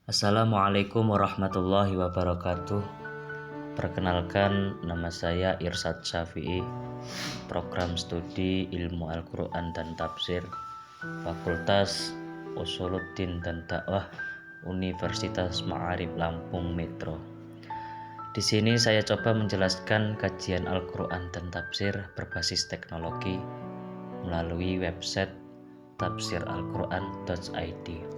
Assalamualaikum warahmatullahi wabarakatuh. Perkenalkan, nama saya Irsad Syafi'i, Program Studi Ilmu Al-Quran dan Tafsir, Fakultas Usuluddin dan Dakwah, Universitas Ma'arif Lampung Metro. Di sini saya coba menjelaskan kajian Al-Quran dan Tafsir berbasis teknologi melalui website tafsiralquran.id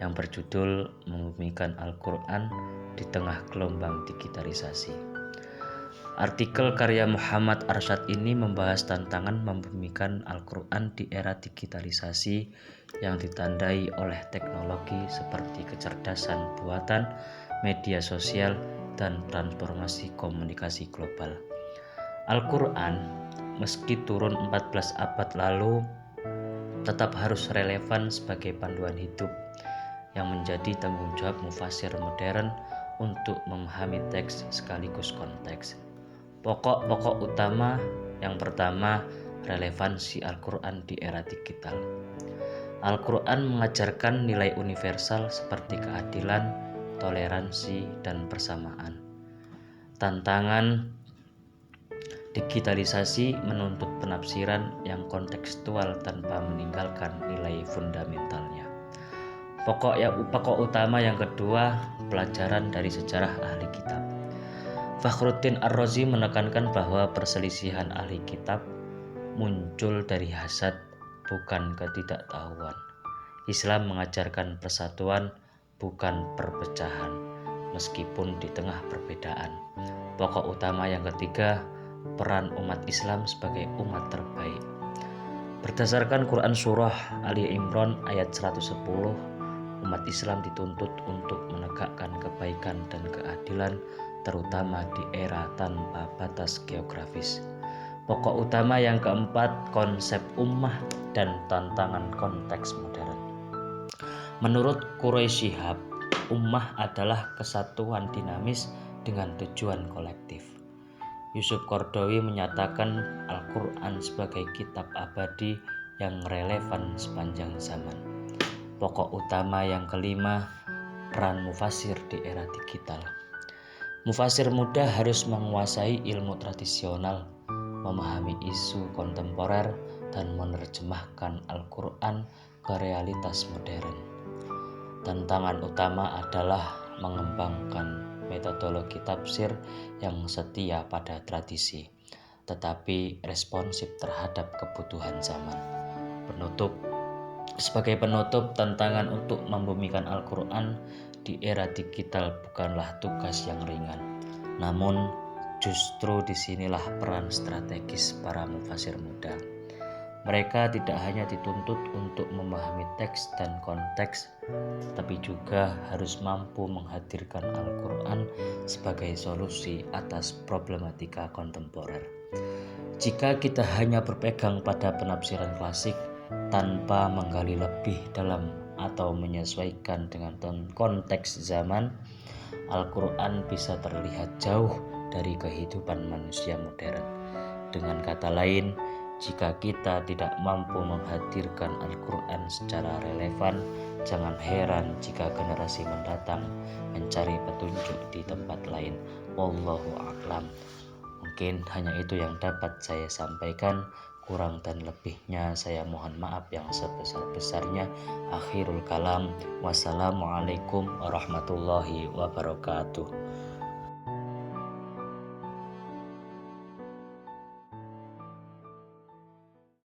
yang berjudul Membumikan Al-Quran di Tengah Gelombang Digitalisasi. Artikel karya Muhammad Arsyad ini membahas tantangan membumikan Al-Quran di era digitalisasi yang ditandai oleh teknologi seperti kecerdasan buatan, media sosial, dan transformasi komunikasi global. Al-Quran, meski turun 14 abad lalu, tetap harus relevan sebagai panduan hidup yang menjadi tanggung jawab mufasir modern untuk memahami teks sekaligus konteks. Pokok-pokok utama yang pertama, relevansi Al-Quran di era digital. Al-Quran mengajarkan nilai universal seperti keadilan, toleransi, dan persamaan. Tantangan digitalisasi menuntut penafsiran yang kontekstual tanpa meninggalkan nilai fundamentalnya. Pokok utama yang kedua, pelajaran dari sejarah ahli kitab. Fakhruddin Ar-Razi menekankan bahwa perselisihan ahli kitab muncul dari hasad, bukan ketidaktahuan. Islam mengajarkan persatuan, bukan perpecahan, meskipun di tengah perbedaan. Pokok utama yang ketiga, peran umat Islam sebagai umat terbaik. Berdasarkan Quran Surah Ali Imran ayat 110, umat Islam dituntut untuk menegakkan kebaikan dan keadilan, terutama di era tanpa batas geografis. Pokok utama yang keempat, konsep ummah dan tantangan konteks modern. Menurut Quraisy Shihab, ummah adalah kesatuan dinamis dengan tujuan kolektif. Yusuf Qaradawi menyatakan Al-Quran sebagai kitab abadi yang relevan sepanjang zaman. Pokok utama yang kelima, peran mufasir di era digital. Mufasir muda harus menguasai ilmu tradisional, memahami isu kontemporer, dan menerjemahkan Al-Quran ke realitas modern. Tantangan utama adalah mengembangkan metodologi tafsir yang setia pada tradisi, tetapi responsif terhadap kebutuhan zaman. Sebagai penutup, tantangan untuk membumikan Al-Quran di era digital bukanlah tugas yang ringan. Namun, justru disinilah peran strategis para mufasir muda. Mereka tidak hanya dituntut untuk memahami teks dan konteks, tapi juga harus mampu menghadirkan Al-Quran sebagai solusi atas problematika kontemporer. Jika kita hanya berpegang pada penafsiran klasik, tanpa menggali lebih dalam atau menyesuaikan dengan konteks zaman, Al-Quran bisa terlihat jauh dari kehidupan manusia modern. Dengan kata lain, jika kita tidak mampu menghadirkan Al-Quran secara relevan, jangan heran jika generasi mendatang mencari petunjuk di tempat lain. Wallahu a'lam. Mungkin hanya itu yang dapat saya sampaikan. Kurang dan lebihnya saya mohon maaf yang sebesar-besarnya. Akhirul kalam. Wassalamualaikum warahmatullahi wabarakatuh.